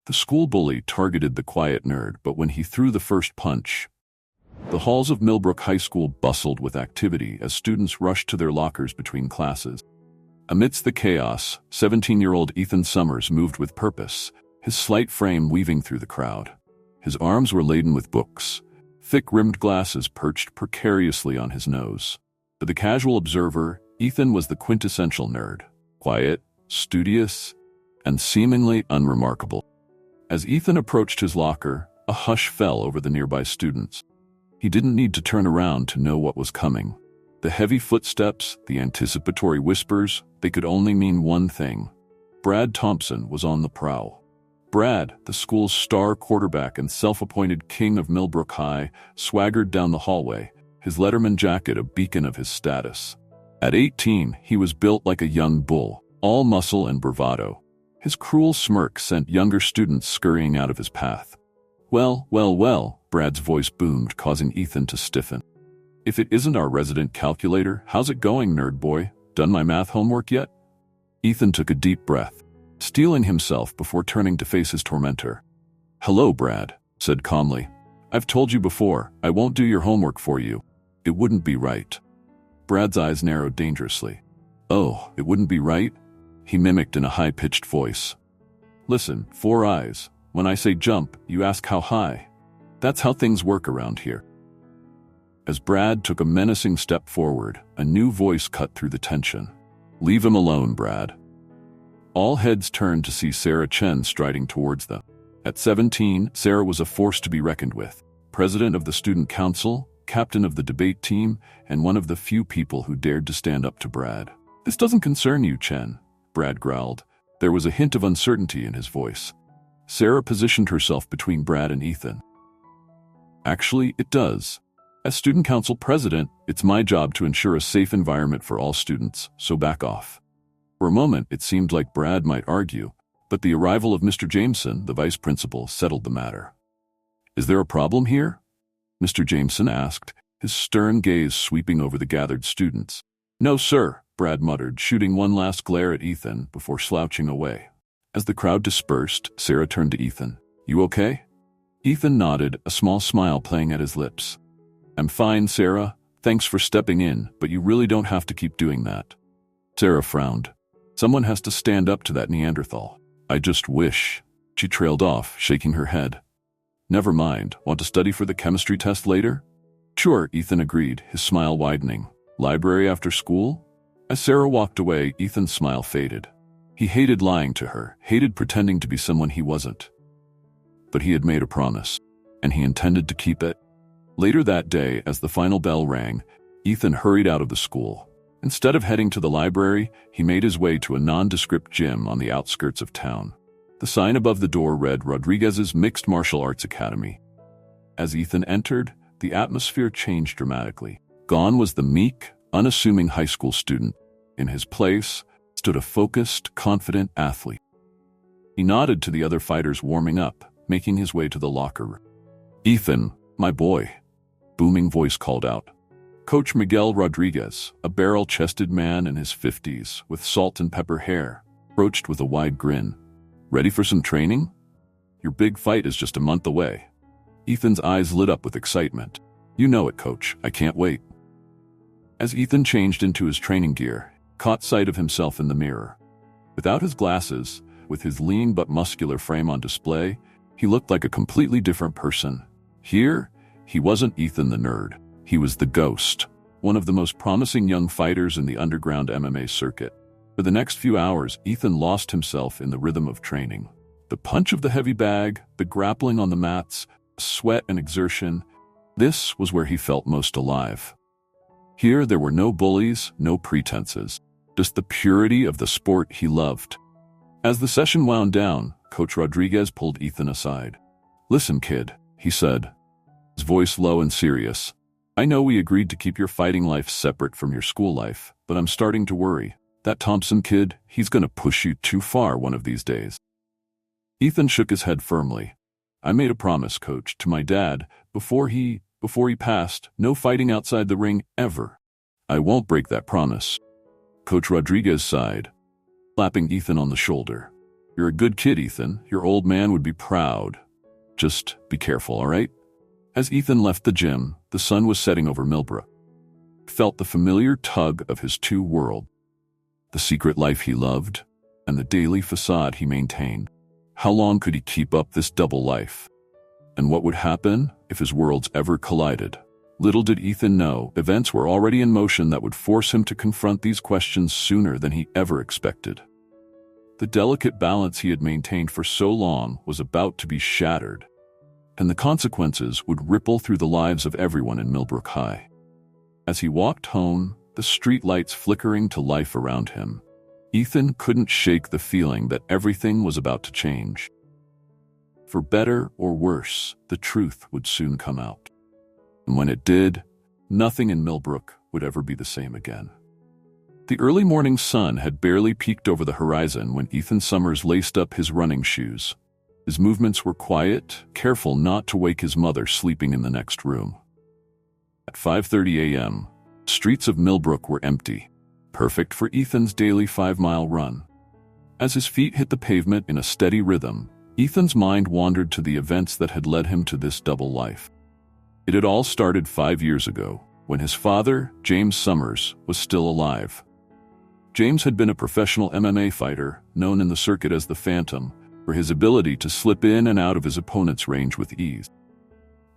The school bully targeted the quiet nerd, but when he threw the first punch, the halls of Millbrook High School bustled with activity as students rushed to their lockers between classes. Amidst the chaos, 17-year-old Ethan Summers moved with purpose, his slight frame weaving through the crowd. His arms were laden with books, thick-rimmed glasses perched precariously on his nose. To the casual observer, Ethan was the quintessential nerd, quiet, studious, and seemingly unremarkable. As Ethan approached his locker, a hush fell over the nearby students. He didn't need to turn around to know what was coming. The heavy footsteps, the anticipatory whispers, they could only mean one thing. Brad Thompson was on the prowl. Brad, the school's star quarterback and self-appointed king of Millbrook High, swaggered down the hallway, his Letterman jacket a beacon of his status. At 18, he was built like a young bull, all muscle and bravado. His cruel smirk sent younger students scurrying out of his path. Well, Brad's voice boomed, causing Ethan to stiffen. If it isn't our resident calculator, how's it going, nerd boy? Done my math homework yet? Ethan took a deep breath, steeling himself before turning to face his tormentor. Hello, Brad, said calmly. I've told you before, I won't do your homework for you. It wouldn't be right. Brad's eyes narrowed dangerously. Oh, it wouldn't be right? He mimicked in a high-pitched voice. Listen, 4 eyes. When I say jump, you ask how high. That's how things work around here. As Brad took a menacing step forward, a new voice cut through the tension. Leave him alone, Brad. All heads turned to see Sarah Chen striding towards them. At 17, Sarah was a force to be reckoned with. President of the student council, captain of the debate team, and one of the few people who dared to stand up to Brad. This doesn't concern you, Chen, Brad growled. There was a hint of uncertainty in his voice. Sarah positioned herself between Brad and Ethan. Actually, it does. As student council president, it's my job to ensure a safe environment for all students, so back off. For a moment, it seemed like Brad might argue, but the arrival of Mr. Jameson, the vice principal, settled the matter. Is there a problem here? Mr. Jameson asked, his stern gaze sweeping over the gathered students. No, sir, Brad muttered, shooting one last glare at Ethan before slouching away. As the crowd dispersed, Sarah turned to Ethan. You okay? Ethan nodded, a small smile playing at his lips. I'm fine, Sarah. Thanks for stepping in, but you really don't have to keep doing that. Sarah frowned. Someone has to stand up to that Neanderthal. I just wish. She trailed off, shaking her head. Never mind. Want to study for the chemistry test later? Sure, Ethan agreed, his smile widening. Library after school? As Sarah walked away, Ethan's smile faded. He hated lying to her, hated pretending to be someone he wasn't. But he had made a promise, and he intended to keep it. Later that day, as the final bell rang, Ethan hurried out of the school. Instead of heading to the library, he made his way to a nondescript gym on the outskirts of town. The sign above the door read Rodriguez's Mixed Martial Arts Academy. As Ethan entered, the atmosphere changed dramatically. Gone was the meek, unassuming high school student. In his place stood a focused, confident athlete. He nodded to the other fighters warming up, making his way to the locker room. Ethan, my boy, booming voice called out. Coach Miguel Rodriguez, a barrel-chested man in his 50s with salt and pepper hair, approached with a wide grin. Ready for some training? Your big fight is just a month away. Ethan's eyes lit up with excitement. You know it, coach. I can't wait. As Ethan changed into his training gear, he caught sight of himself in the mirror. Without his glasses, with his lean but muscular frame on display, he looked like a completely different person. Here, he wasn't Ethan the nerd. He was the Ghost, one of the most promising young fighters in the underground MMA circuit. For the next few hours, Ethan lost himself in the rhythm of training. The punch of the heavy bag, the grappling on the mats, sweat and exertion, this was where he felt most alive. Here there were no bullies, no pretenses, just the purity of the sport he loved. As the session wound down, Coach Rodriguez pulled Ethan aside. Listen, kid, he said, his voice low and serious. I know we agreed to keep your fighting life separate from your school life, but I'm starting to worry. That Thompson kid, he's gonna push you too far one of these days. Ethan shook his head firmly. I made a promise, coach, to my dad, before he passed, no fighting outside the ring, ever. I won't break that promise. Coach Rodriguez sighed, slapping Ethan on the shoulder. You're a good kid, Ethan. Your old man would be proud. Just be careful, all right? As Ethan left the gym, the sun was setting over Millbrook. He felt the familiar tug of his two worlds, the secret life he loved and the daily facade he maintained. How long could he keep up this double life? And what would happen if his worlds ever collided? Little did Ethan know, events were already in motion that would force him to confront these questions sooner than he ever expected. The delicate balance he had maintained for so long was about to be shattered, and the consequences would ripple through the lives of everyone in Millbrook High. As he walked home, the streetlights flickering to life around him, Ethan couldn't shake the feeling that everything was about to change. For better or worse, the truth would soon come out. And when it did, nothing in Millbrook would ever be the same again. The early morning sun had barely peeked over the horizon when Ethan Summers laced up his running shoes. His movements were quiet, careful not to wake his mother sleeping in the next room. At 5:30 a.m., the streets of Millbrook were empty, perfect for Ethan's daily 5-mile run. As his feet hit the pavement in a steady rhythm, Ethan's mind wandered to the events that had led him to this double life. It had all started 5 years ago, when his father, James Summers, was still alive. James had been a professional MMA fighter, known in the circuit as the Phantom, for his ability to slip in and out of his opponent's range with ease.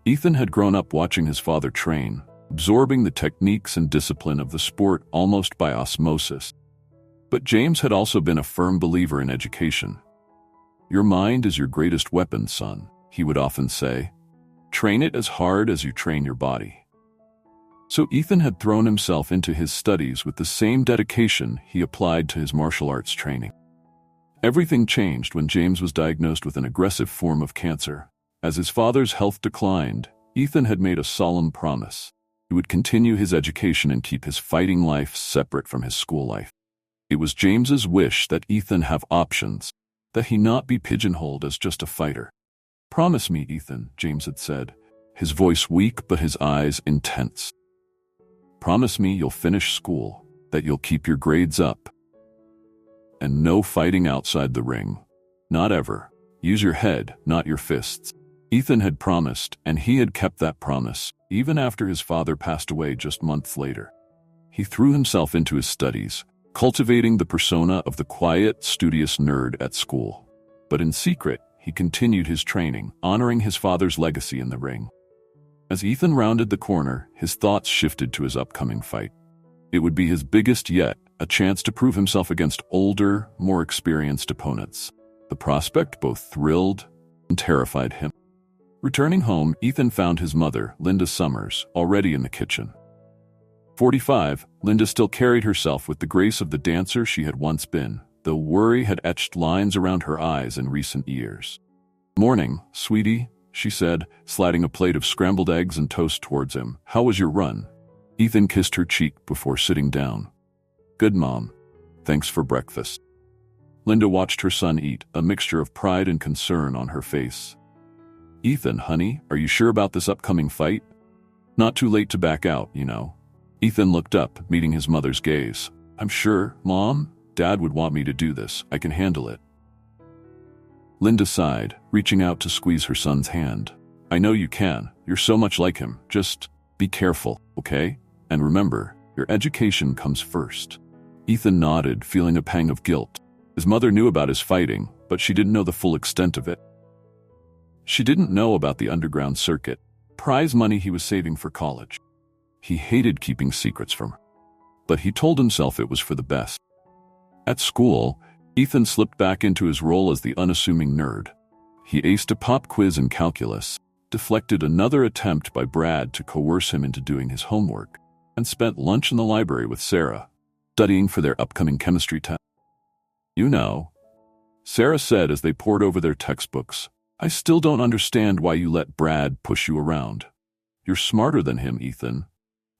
Ethan had grown up watching his father train, absorbing the techniques and discipline of the sport almost by osmosis. But James had also been a firm believer in education. "Your mind is your greatest weapon, son," he would often say. "Train it as hard as you train your body." So Ethan had thrown himself into his studies with the same dedication he applied to his martial arts training. Everything changed when James was diagnosed with an aggressive form of cancer. As his father's health declined, Ethan had made a solemn promise. He would continue his education and keep his fighting life separate from his school life. It was James's wish that Ethan have options, that he not be pigeonholed as just a fighter. "Promise me, Ethan," James had said, his voice weak but his eyes intense. "Promise me you'll finish school, that you'll keep your grades up. And no fighting outside the ring. Not ever. Use your head, not your fists." Ethan had promised, and he had kept that promise, even after his father passed away just months later. He threw himself into his studies, cultivating the persona of the quiet, studious nerd at school. But in secret, he continued his training, honoring his father's legacy in the ring. As Ethan rounded the corner, his thoughts shifted to his upcoming fight. It would be his biggest yet, a chance to prove himself against older, more experienced opponents. The prospect both thrilled and terrified him. Returning home, Ethan found his mother, Linda Summers, already in the kitchen. 45, Linda still carried herself with the grace of the dancer she had once been, though worry had etched lines around her eyes in recent years. "Morning, sweetie," she said, sliding a plate of scrambled eggs and toast towards him. "How was your run?" Ethan kissed her cheek before sitting down. "Good, Mom. Thanks for breakfast." Linda watched her son eat, a mixture of pride and concern on her face. "Ethan, honey, are you sure about this upcoming fight? Not too late to back out, you know." Ethan looked up, meeting his mother's gaze. "I'm sure, Mom. Dad would want me to do this. I can handle it." Linda sighed, reaching out to squeeze her son's hand. "I know you can. You're so much like him. Just be careful, okay? And remember, your education comes first." Ethan nodded, feeling a pang of guilt. His mother knew about his fighting, but she didn't know the full extent of it. She didn't know about the underground circuit, prize money he was saving for college. He hated keeping secrets from her, but he told himself it was for the best. At school, Ethan slipped back into his role as the unassuming nerd. He aced a pop quiz in calculus, deflected another attempt by Brad to coerce him into doing his homework, and spent lunch in the library with Sarah, studying for their upcoming chemistry test. "You know," Sarah said as they pored over their textbooks, "I still don't understand why you let Brad push you around. You're smarter than him, Ethan.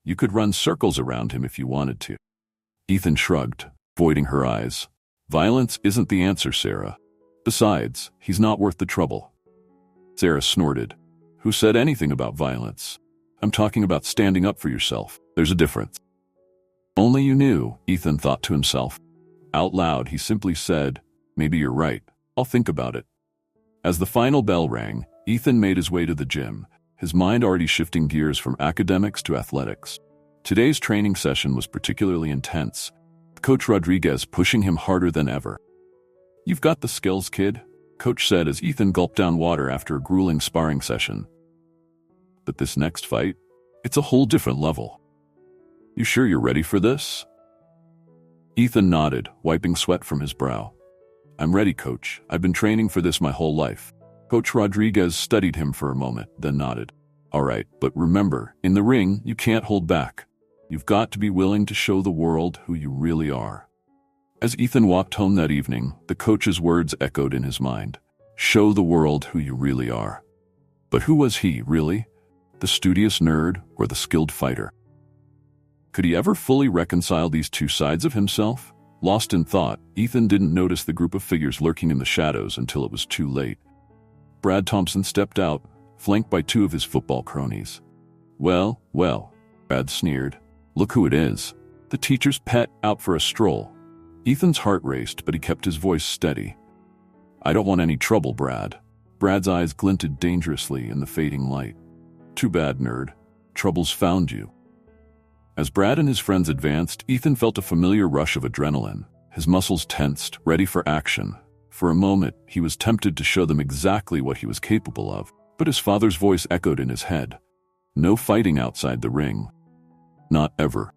You could run circles around him if you wanted to." Ethan shrugged, avoiding her eyes. "Violence isn't the answer, Sarah. Besides, he's not worth the trouble." Sarah snorted. "Who said anything about violence? I'm talking about standing up for yourself. There's a difference." "Only you knew," Ethan thought to himself. Out loud, he simply said, "Maybe you're right. I'll think about it. As the final bell rang, Ethan made his way to the gym, his mind already shifting gears from academics to athletics. Today's training session was particularly intense, Coach Rodriguez pushing him harder than ever. "You've got the skills, kid," Coach said as Ethan gulped down water after a grueling sparring session. "But this next fight, it's a whole different level. You sure you're ready for this?" Ethan nodded, wiping sweat from his brow. "I'm ready, Coach. I've been training for this my whole life." Coach Rodriguez studied him for a moment, then nodded. "All right, but remember, in the ring, you can't hold back. You've got to be willing to show the world who you really are." As Ethan walked home that evening, the coach's words echoed in his mind. Show the world who you really are. But who was he, really? The studious nerd or the skilled fighter? Could he ever fully reconcile these two sides of himself? Lost in thought, Ethan didn't notice the group of figures lurking in the shadows until it was too late. Brad Thompson stepped out, flanked by two of his football cronies. Well, Brad sneered. "Look who it is. The teacher's pet out for a stroll." Ethan's heart raced, but he kept his voice steady. "I don't want any trouble, Brad." Brad's eyes glinted dangerously in the fading light. "Too bad, nerd. Trouble's found you." As Brad and his friends advanced, Ethan felt a familiar rush of adrenaline. His muscles tensed, ready for action. For a moment, he was tempted to show them exactly what he was capable of, but his father's voice echoed in his head. No fighting outside the ring. Not ever.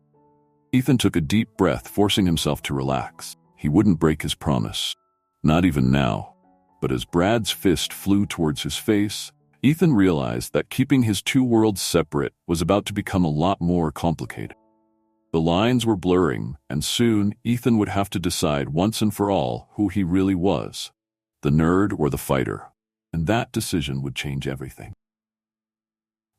Ethan took a deep breath, forcing himself to relax. He wouldn't break his promise. Not even now. But as Brad's fist flew towards his face, Ethan realized that keeping his two worlds separate was about to become a lot more complicated. The lines were blurring, and soon Ethan would have to decide once and for all who he really was, the nerd or the fighter, and that decision would change everything.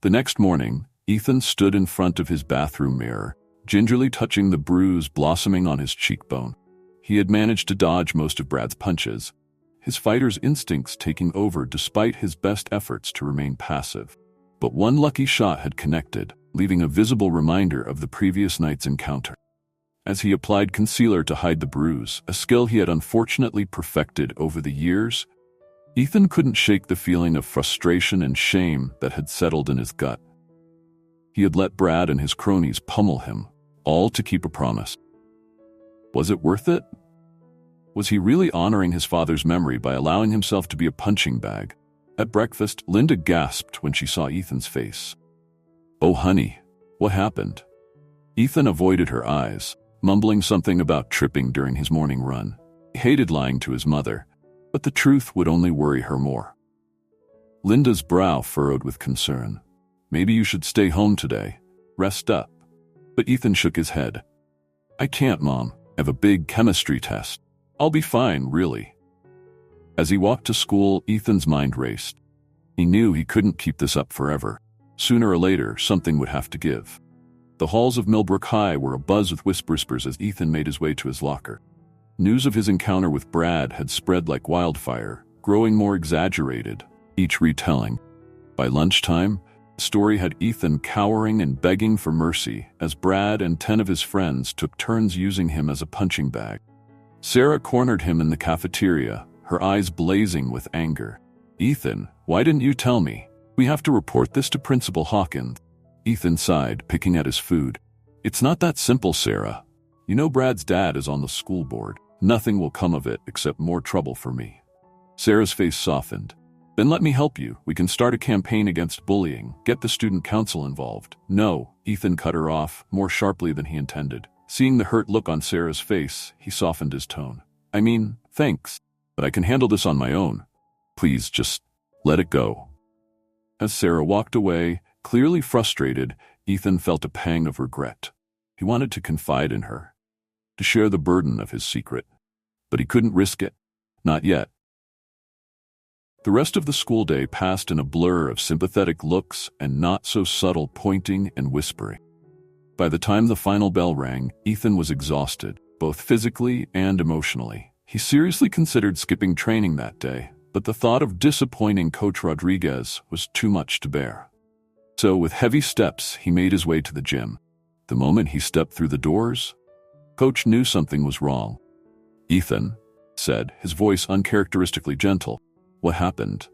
The next morning, Ethan stood in front of his bathroom mirror, gingerly touching the bruise blossoming on his cheekbone. He had managed to dodge most of Brad's punches, his fighter's instincts taking over despite his best efforts to remain passive. But one lucky shot had connected, leaving a visible reminder of the previous night's encounter. As he applied concealer to hide the bruise, a skill he had unfortunately perfected over the years, Ethan couldn't shake the feeling of frustration and shame that had settled in his gut. He had let Brad and his cronies pummel him, all to keep a promise. Was it worth it? Was he really honoring his father's memory by allowing himself to be a punching bag? At breakfast, Linda gasped when she saw Ethan's face. "Oh, honey, what happened?" Ethan avoided her eyes, mumbling something about tripping during his morning run. He hated lying to his mother, but the truth would only worry her more. Linda's brow furrowed with concern. "Maybe you should stay home today. Rest up." But Ethan shook his head. "I can't, Mom. I have a big chemistry test. I'll be fine, really." As he walked to school, Ethan's mind raced. He knew he couldn't keep this up forever. Sooner or later, something would have to give. The halls of Millbrook High were abuzz with whispers as Ethan made his way to his locker. News of his encounter with Brad had spread like wildfire, growing more exaggerated, each retelling. By lunchtime, the story had Ethan cowering and begging for mercy as Brad and 10 of his friends took turns using him as a punching bag. Sarah cornered him in the cafeteria, her eyes blazing with anger. "Ethan, why didn't you tell me? We have to report this to Principal Hawkins." Ethan sighed, picking at his food. "It's not that simple, Sarah. You know Brad's dad is on the school board. Nothing will come of it except more trouble for me." Sarah's face softened. "Then let me help you. We can start a campaign against bullying, get the student council involved." "No," Ethan cut her off, more sharply than he intended. Seeing the hurt look on Sarah's face, he softened his tone. "I mean, thanks, but I can handle this on my own. Please, just let it go." As Sarah walked away, clearly frustrated, Ethan felt a pang of regret. He wanted to confide in her, to share the burden of his secret, but he couldn't risk it. Not yet. The rest of the school day passed in a blur of sympathetic looks and not-so-subtle pointing and whispering. By the time the final bell rang, Ethan was exhausted, both physically and emotionally. He seriously considered skipping training that day, but the thought of disappointing Coach Rodriguez was too much to bear. So, with heavy steps, he made his way to the gym. The moment he stepped through the doors, Coach knew something was wrong. "Ethan," said, his voice uncharacteristically gentle. "What happened?"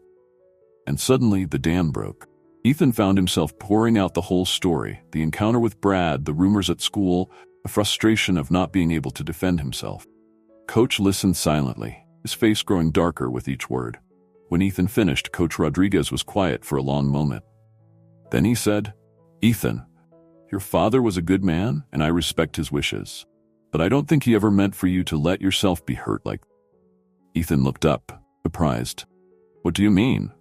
And suddenly the dam broke. Ethan found himself pouring out the whole story, the encounter with Brad, the rumors at school, the frustration of not being able to defend himself. Coach listened silently, his face growing darker with each word. When Ethan finished, Coach Rodriguez was quiet for a long moment. Then he said, "Ethan, your father was a good man, and I respect his wishes. But I don't think he ever meant for you to let yourself be hurt like that." Ethan looked up, surprised. "What do you mean?"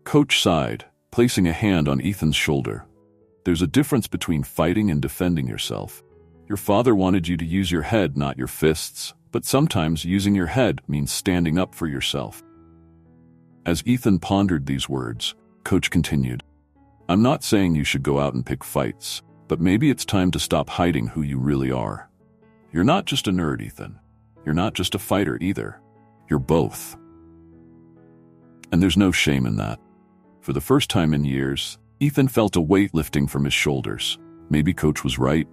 Coach sighed, placing a hand on Ethan's shoulder. "There's a difference between fighting and defending yourself. Your father wanted you to use your head, not your fists, but sometimes using your head means standing up for yourself." As Ethan pondered these words, Coach continued, "I'm not saying you should go out and pick fights, but maybe it's time to stop hiding who you really are. You're not just a nerd, Ethan. You're not just a fighter either. You're both. And there's no shame in that." For the first time in years, Ethan felt a weight lifting from his shoulders. Maybe Coach was right.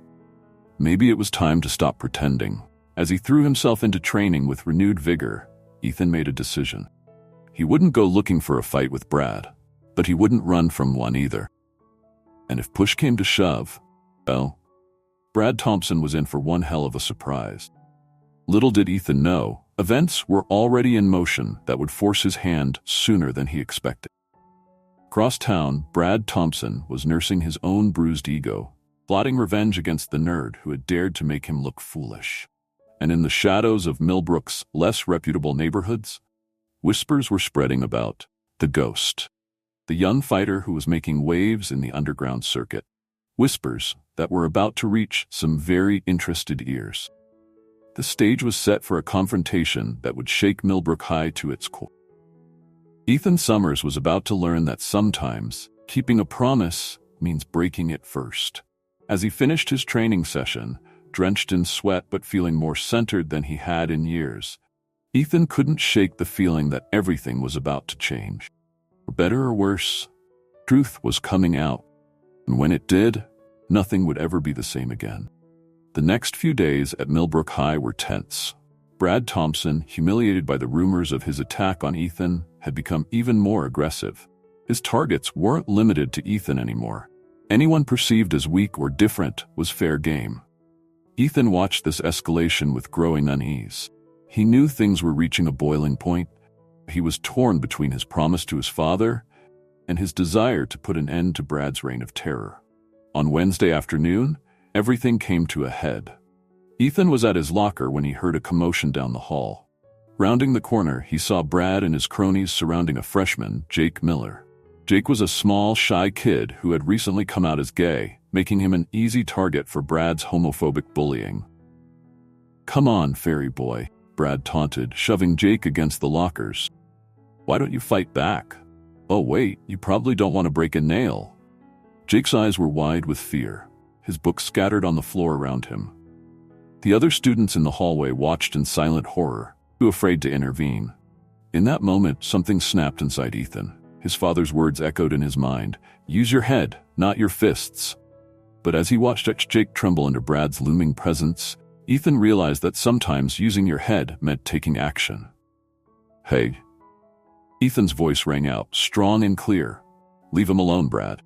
Maybe it was time to stop pretending. As he threw himself into training with renewed vigor, Ethan made a decision. He wouldn't go looking for a fight with Brad, but he wouldn't run from one either. And if push came to shove, well, Brad Thompson was in for one hell of a surprise. Little did Ethan know, events were already in motion that would force his hand sooner than he expected. Across town, Brad Thompson was nursing his own bruised ego, plotting revenge against the nerd who had dared to make him look foolish. And in the shadows of Millbrook's less reputable neighborhoods, whispers were spreading about the Ghost, the young fighter who was making waves in the underground circuit. Whispers that were about to reach some very interested ears. The stage was set for a confrontation that would shake Millbrook High to its core. Ethan Summers was about to learn that sometimes keeping a promise means breaking it first. As he finished his training session, drenched in sweat but feeling more centered than he had in years, Ethan couldn't shake the feeling that everything was about to change. For better or worse, truth was coming out. And when it did, nothing would ever be the same again. The next few days at Millbrook High were tense. Brad Thompson, humiliated by the rumors of his attack on Ethan, had become even more aggressive. His targets weren't limited to Ethan anymore. Anyone perceived as weak or different was fair game. Ethan watched this escalation with growing unease. He knew things were reaching a boiling point. He was torn between his promise to his father and his desire to put an end to Brad's reign of terror. On Wednesday afternoon, everything came to a head. Ethan was at his locker when he heard a commotion down the hall. Rounding the corner, he saw Brad and his cronies surrounding a freshman, Jake Miller. Jake was a small, shy kid who had recently come out as gay, making him an easy target for Brad's homophobic bullying. "Come on, fairy boy," Brad taunted, shoving Jake against the lockers. "Why don't you fight back? Oh wait, you probably don't want to break a nail." Jake's eyes were wide with fear, his books scattered on the floor around him. The other students in the hallway watched in silent horror, too afraid to intervene. In that moment, something snapped inside Ethan. His father's words echoed in his mind, "Use your head, not your fists." But as he watched Jake tremble under Brad's looming presence, Ethan realized that sometimes using your head meant taking action. "Hey." Ethan's voice rang out, strong and clear. "Leave him alone, Brad."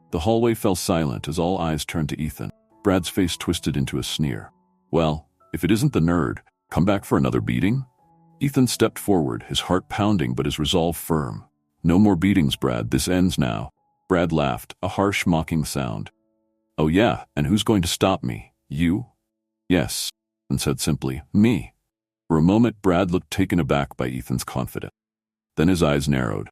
The hallway fell silent as all eyes turned to Ethan. Brad's face twisted into a sneer. "Well, if it isn't the nerd, come back for another beating?" Ethan stepped forward, his heart pounding but his resolve firm. "No more beatings, Brad. This ends now." Brad laughed, a harsh, mocking sound. "Oh yeah, and who's going to stop me? You?" "Yes," and said simply, "Me." For a moment, Brad looked taken aback by Ethan's confidence. Then his eyes narrowed.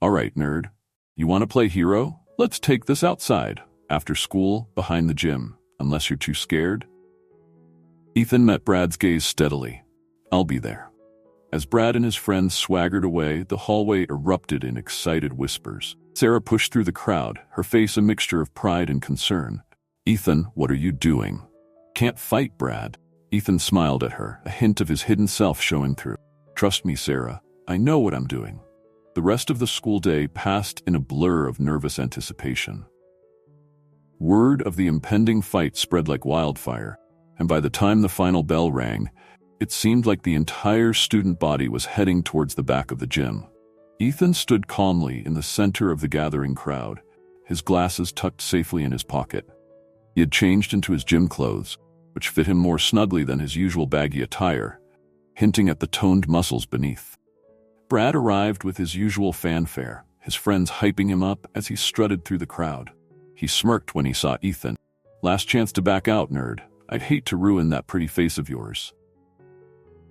"All right, nerd. You want to play hero? Let's take this outside. After school, behind the gym. Unless you're too scared." Ethan met Brad's gaze steadily. "I'll be there." As Brad and his friends swaggered away, the hallway erupted in excited whispers. Sarah pushed through the crowd, her face a mixture of pride and concern. "Ethan, what are you doing?" "Can't fight, Brad." Ethan smiled at her, a hint of his hidden self showing through. "Trust me, Sarah. I know what I'm doing." The rest of the school day passed in a blur of nervous anticipation. Word of the impending fight spread like wildfire, and by the time the final bell rang, It seemed like the entire student body was heading towards the back of the gym. Ethan stood calmly in the center of the gathering crowd, his glasses tucked safely in his pocket. He had changed into his gym clothes, which fit him more snugly than his usual baggy attire, hinting at the toned muscles beneath. Brad arrived with his usual fanfare, his friends hyping him up as he strutted through the crowd. He smirked when he saw Ethan. "Last chance to back out, nerd. I'd hate to ruin that pretty face of yours."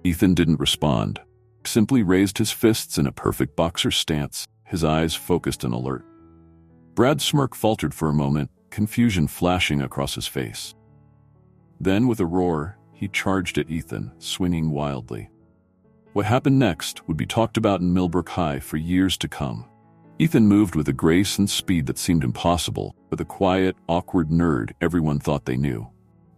Ethan didn't respond, simply raised his fists in a perfect boxer stance, his eyes focused and alert. Brad's smirk faltered for a moment, confusion flashing across his face. Then, with a roar, he charged at Ethan, swinging wildly. What happened next would be talked about in Millbrook High for years to come. Ethan moved with a grace and speed that seemed impossible for the quiet, awkward nerd everyone thought they knew.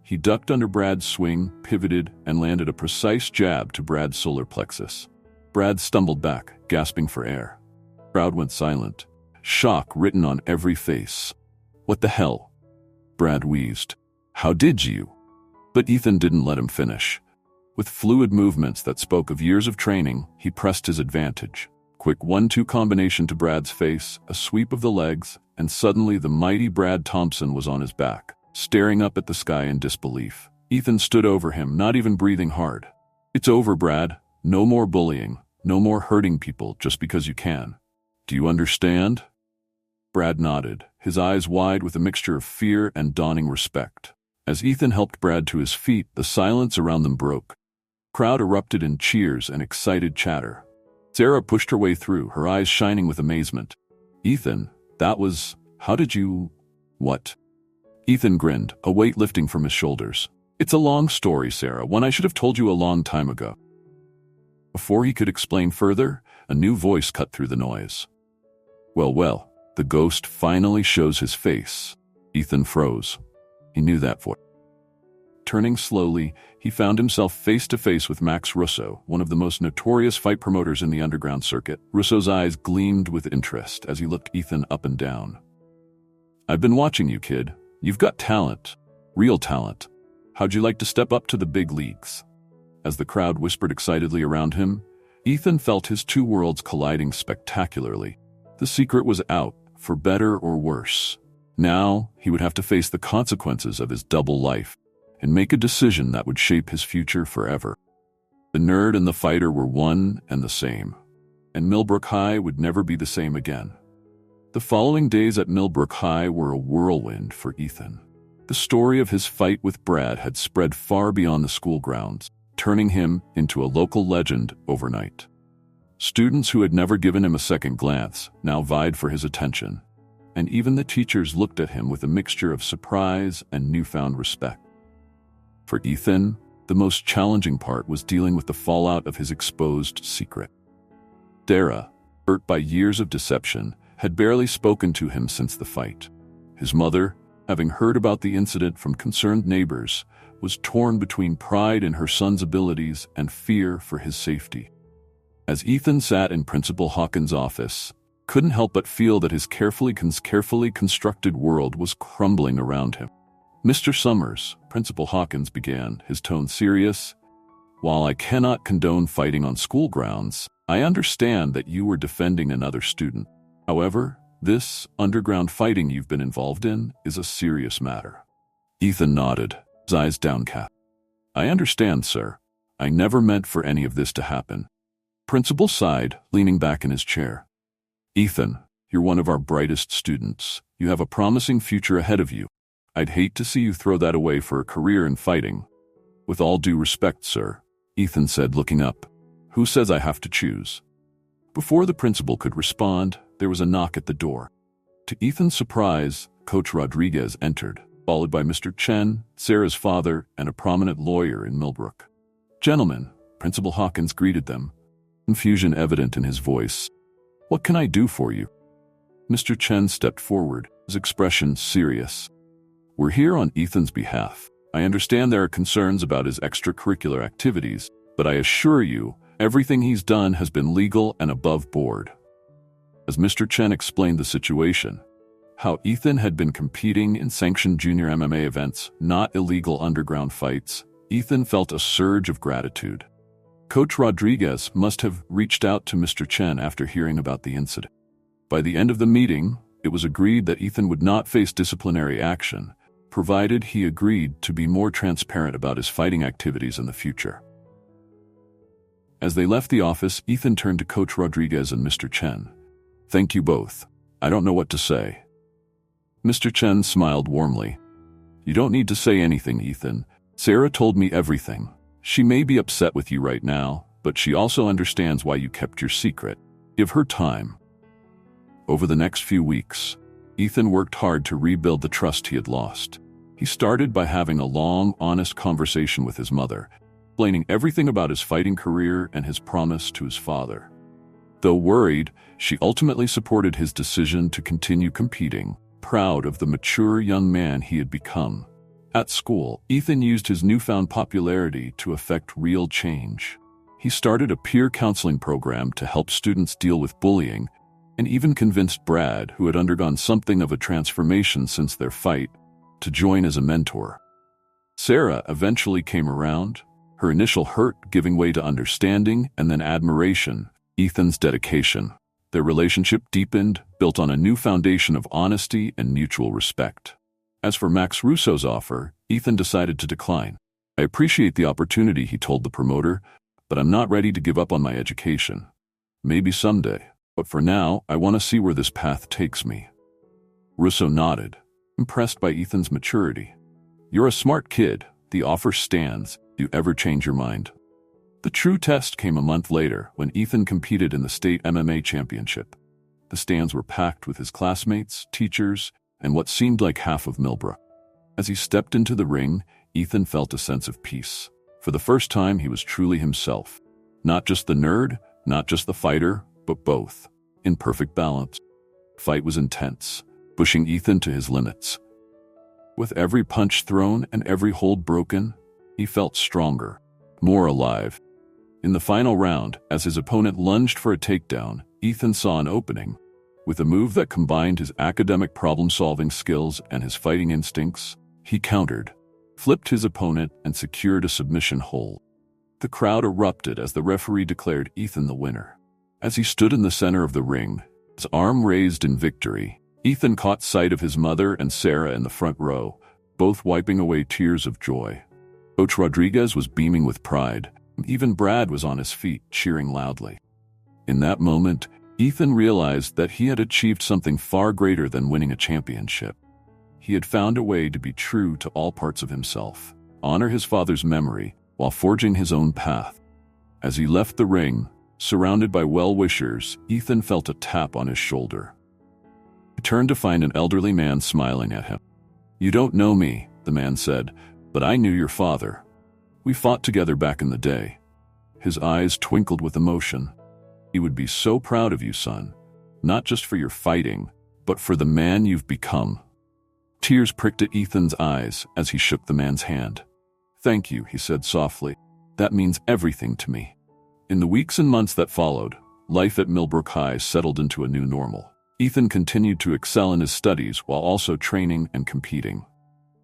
He ducked under Brad's swing, pivoted, and landed a precise jab to Brad's solar plexus. Brad stumbled back, gasping for air. The crowd went silent, shock written on every face. "What the hell?" Brad wheezed. "How did you?" But Ethan didn't let him finish. With fluid movements that spoke of years of training, he pressed his advantage. Quick 1-2 combination to Brad's face, a sweep of the legs, and suddenly the mighty Brad Thompson was on his back, staring up at the sky in disbelief. Ethan stood over him, not even breathing hard. "It's over, Brad. No more bullying. No more hurting people just because you can. Do you understand?" Brad nodded, his eyes wide with a mixture of fear and dawning respect. As Ethan helped Brad to his feet, the silence around them broke. The crowd erupted in cheers and excited chatter. Sarah pushed her way through, her eyes shining with amazement. "Ethan, how did you... what?" Ethan grinned, a weight lifting from his shoulders. "It's a long story, Sarah, one I should have told you a long time ago." Before he could explain further, a new voice cut through the noise. Well, the ghost finally shows his face." Ethan froze. He knew that voice. Turning slowly, he found himself face to face with Max Russo, one of the most notorious fight promoters in the underground circuit. Russo's eyes gleamed with interest as he looked Ethan up and down. "I've been watching you, kid. You've got talent. Real talent. How'd you like to step up to the big leagues?" As the crowd whispered excitedly around him, Ethan felt his two worlds colliding spectacularly. The secret was out, for better or worse. Now, he would have to face the consequences of his double life and make a decision that would shape his future forever. The nerd and the fighter were one and the same, and Millbrook High would never be the same again. The following days at Millbrook High were a whirlwind for Ethan. The story of his fight with Brad had spread far beyond the school grounds, turning him into a local legend overnight. Students who had never given him a second glance now vied for his attention, and even the teachers looked at him with a mixture of surprise and newfound respect. For Ethan, the most challenging part was dealing with the fallout of his exposed secret. Dara, hurt by years of deception, had barely spoken to him since the fight. His mother, having heard about the incident from concerned neighbors, was torn between pride in her son's abilities and fear for his safety. As Ethan sat in Principal Hawkins' office, couldn't help but feel that his carefully constructed world was crumbling around him. "Mr. Summers," Principal Hawkins began, his tone serious, "while I cannot condone fighting on school grounds, I understand that you were defending another student. However, this underground fighting you've been involved in is a serious matter." Ethan nodded, his eyes downcast. "I understand, sir. I never meant for any of this to happen." Principal sighed, leaning back in his chair. "Ethan, you're one of our brightest students. You have a promising future ahead of you. I'd hate to see you throw that away for a career in fighting." "With all due respect, sir," Ethan said, looking up. "Who says I have to choose?" Before the principal could respond, there was a knock at the door. To Ethan's surprise, Coach Rodriguez entered, followed by Mr. Chen, Sarah's father, and a prominent lawyer in Millbrook. "Gentlemen," Principal Hawkins greeted them, confusion evident in his voice. "What can I do for you?" Mr. Chen stepped forward, his expression serious. "We're here on Ethan's behalf. I understand there are concerns about his extracurricular activities, but I assure you, everything he's done has been legal and above board." As Mr. Chen explained the situation, how Ethan had been competing in sanctioned junior MMA events, not illegal underground fights, Ethan felt a surge of gratitude. Coach Rodriguez must have reached out to Mr. Chen after hearing about the incident. By the end of the meeting, it was agreed that Ethan would not face disciplinary action, provided he agreed to be more transparent about his fighting activities in the future. As they left the office, Ethan turned to Coach Rodriguez and Mr. Chen. "Thank you both. I don't know what to say." Mr. Chen smiled warmly. "You don't need to say anything, Ethan. Sarah told me everything. She may be upset with you right now, but she also understands why you kept your secret. Give her time." Over the next few weeks, Ethan worked hard to rebuild the trust he had lost. He started by having a long, honest conversation with his mother, explaining everything about his fighting career and his promise to his father. Though worried, she ultimately supported his decision to continue competing, proud of the mature young man he had become. At school, Ethan used his newfound popularity to effect real change. He started a peer counseling program to help students deal with bullying, and even convinced Brad, who had undergone something of a transformation since their fight, to join as a mentor. Sarah eventually came around, her initial hurt giving way to understanding and then admiration, Ethan's dedication. Their relationship deepened, built on a new foundation of honesty and mutual respect. As for Max Russo's offer, Ethan decided to decline. "I appreciate the opportunity," he told the promoter, "but I'm not ready to give up on my education. Maybe someday. But for now, I want to see where this path takes me." Russo nodded, impressed by Ethan's maturity. "You're a smart kid. The offer stands. Do you ever change your mind?" The true test came a month later when Ethan competed in the state MMA championship. The stands were packed with his classmates, teachers, and what seemed like half of Millbrook. As he stepped into the ring, Ethan felt a sense of peace. For the first time, he was truly himself. Not just the nerd, not just the fighter, but both, in perfect balance. The fight was intense, pushing Ethan to his limits. With every punch thrown and every hold broken, he felt stronger, more alive. In the final round, as his opponent lunged for a takedown, Ethan saw an opening. With a move that combined his academic problem-solving skills and his fighting instincts, he countered, flipped his opponent, and secured a submission hold. The crowd erupted as the referee declared Ethan the winner. As he stood in the center of the ring, his arm raised in victory, Ethan caught sight of his mother and Sarah in the front row, both wiping away tears of joy. Coach Rodriguez was beaming with pride. Even Brad was on his feet, cheering loudly. In that moment, Ethan realized that he had achieved something far greater than winning a championship. He had found a way to be true to all parts of himself, honor his father's memory, while forging his own path. As he left the ring, surrounded by well-wishers, Ethan felt a tap on his shoulder. He turned to find an elderly man smiling at him. "You don't know me," the man said, "but I knew your father. We fought together back in the day." His eyes twinkled with emotion. "He would be so proud of you, son, not just for your fighting, but for the man you've become." Tears pricked at Ethan's eyes as he shook the man's hand. "Thank you," he said softly. "That means everything to me." In the weeks and months that followed, life at Millbrook High settled into a new normal. Ethan continued to excel in his studies while also training and competing.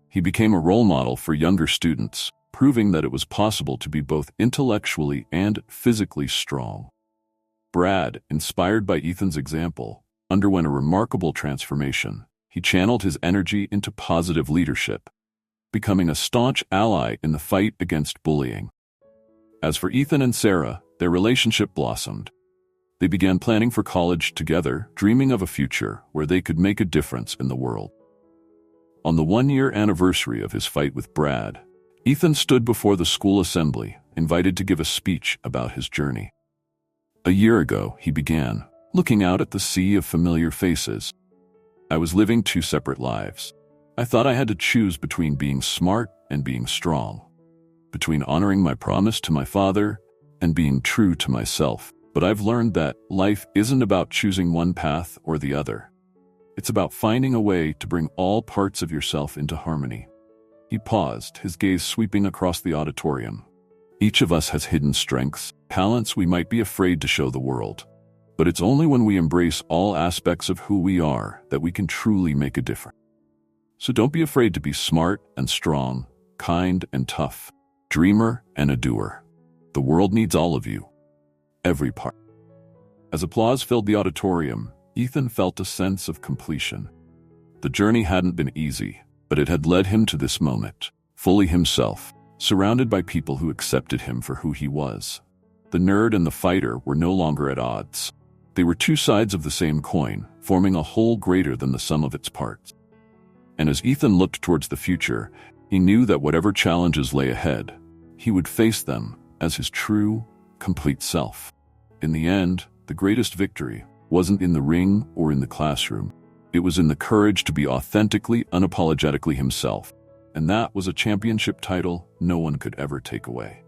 He became a role model for younger students, proving that it was possible to be both intellectually and physically strong. Brad, inspired by Ethan's example, underwent a remarkable transformation. He channeled his energy into positive leadership, becoming a staunch ally in the fight against bullying. As for Ethan and Sarah, their relationship blossomed. They began planning for college together, dreaming of a future where they could make a difference in the world. On the one-year anniversary of his fight with Brad, Ethan stood before the school assembly, invited to give a speech about his journey. A year ago, he began, looking out at the sea of familiar faces. "I was living two separate lives. I thought I had to choose between being smart and being strong, between honoring my promise to my father and being true to myself. But I've learned that life isn't about choosing one path or the other. It's about finding a way to bring all parts of yourself into harmony." He paused, his gaze sweeping across the auditorium. Each of us has hidden strengths, talents we might be afraid to show the world. But it's only when we embrace all aspects of who we are that we can truly make a difference. So don't be afraid to be smart and strong, kind and tough. dreamer and a doer. The world needs all of you. Every part. As applause filled the auditorium, Ethan felt a sense of completion. The journey hadn't been easy, but it had led him to this moment, fully himself, surrounded by people who accepted him for who he was. The nerd and the fighter were no longer at odds. They were two sides of the same coin, forming a whole greater than the sum of its parts. And as Ethan looked towards the future, he knew that whatever challenges lay ahead, he would face them as his true, complete self. In the end, the greatest victory wasn't in the ring or in the classroom. It was in the courage to be authentically, unapologetically himself. And that was a championship title no one could ever take away.